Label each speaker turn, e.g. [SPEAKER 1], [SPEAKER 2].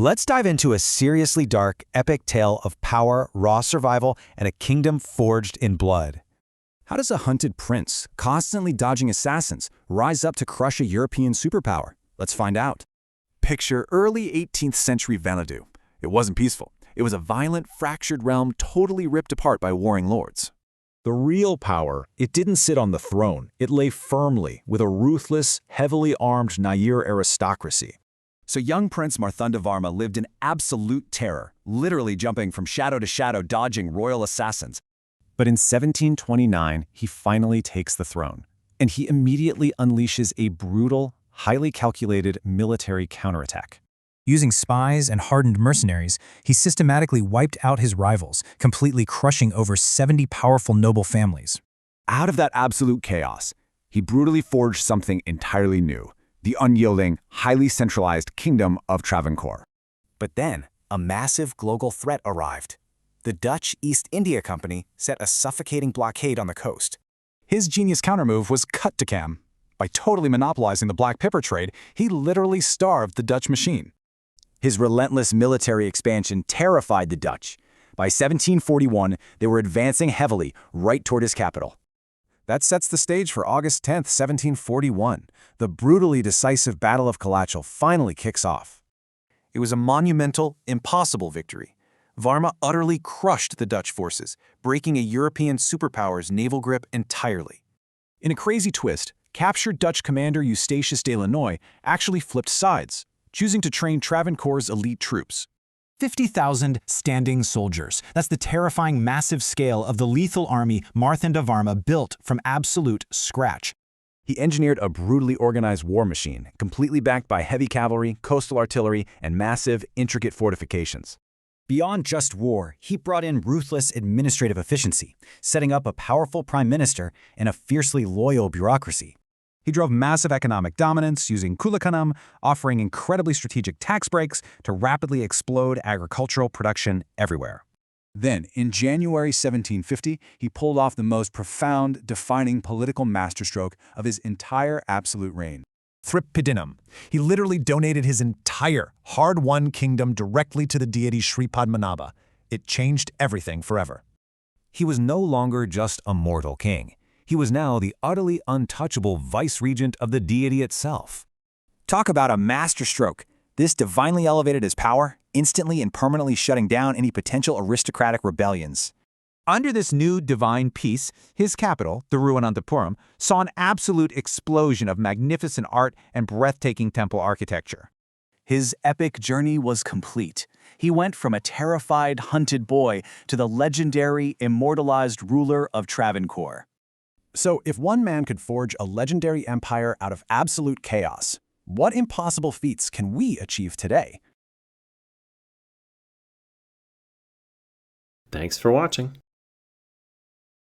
[SPEAKER 1] Let's dive into a seriously dark, epic tale of power, raw survival, and a kingdom forged in blood.
[SPEAKER 2] How does a hunted prince, constantly dodging assassins, rise up to crush a European superpower? Let's find out. Picture early 18th century Venadu. It wasn't peaceful. It was a violent, fractured realm totally ripped apart by warring lords.
[SPEAKER 3] The real power, it didn't sit on the throne. It lay firmly with a ruthless, heavily armed Nair aristocracy.
[SPEAKER 2] So young Prince Marthanda Varma lived in absolute terror, literally jumping from shadow to shadow, dodging royal assassins.
[SPEAKER 3] But in 1729, he finally takes the throne, and he immediately unleashes a brutal, highly calculated military counterattack.
[SPEAKER 4] Using spies and hardened mercenaries, he systematically wiped out his rivals, completely crushing over 70 powerful noble families.
[SPEAKER 2] Out of that absolute chaos, he brutally forged something entirely new, the unyielding, highly centralized kingdom of Travancore.
[SPEAKER 5] But then, a massive global threat arrived. The Dutch East India Company set a suffocating blockade on the coast.
[SPEAKER 6] His genius countermove was cut to cam. By totally monopolizing the black pepper trade, he literally starved the Dutch machine.
[SPEAKER 2] His relentless military expansion terrified the Dutch. By 1741, they were advancing heavily right toward his capital.
[SPEAKER 6] That sets the stage for August 10, 1741. The brutally decisive Battle of Colachel finally kicks off.
[SPEAKER 7] It was a monumental, impossible victory. Varma utterly crushed the Dutch forces, breaking a European superpower's naval grip entirely.
[SPEAKER 6] In a crazy twist, captured Dutch commander Eustatius de Lannoy actually flipped sides, choosing to train Travancore's elite troops.
[SPEAKER 4] 50,000 standing soldiers. That's the terrifying massive scale of the lethal army Marthanda Varma built from absolute scratch.
[SPEAKER 2] He engineered a brutally organized war machine, completely backed by heavy cavalry, coastal artillery, and massive, intricate fortifications.
[SPEAKER 8] Beyond just war, he brought in ruthless administrative efficiency, setting up a powerful prime minister and a fiercely loyal bureaucracy.
[SPEAKER 6] He drove massive economic dominance using Colachel, offering incredibly strategic tax breaks to rapidly explode agricultural production everywhere. Then, in January 1750, he pulled off the most profound, defining political masterstroke of his entire absolute reign.
[SPEAKER 4] Thripidinum. He literally donated his entire hard-won kingdom directly to the deity Sri Padmanabha. It changed everything forever.
[SPEAKER 3] He was no longer just a mortal king. He was now the utterly untouchable vice-regent of the deity itself.
[SPEAKER 5] Talk about a masterstroke. This divinely elevated his power, instantly and permanently shutting down any potential aristocratic rebellions.
[SPEAKER 9] Under this new divine peace, his capital, Thiruvananthapuram, saw an absolute explosion of magnificent art and breathtaking temple architecture.
[SPEAKER 5] His epic journey was complete. He went from a terrified, hunted boy to the legendary, immortalized ruler of Travancore.
[SPEAKER 6] So, if one man could forge a legendary empire out of absolute chaos, what impossible feats can we achieve today?
[SPEAKER 10] Thanks for watching.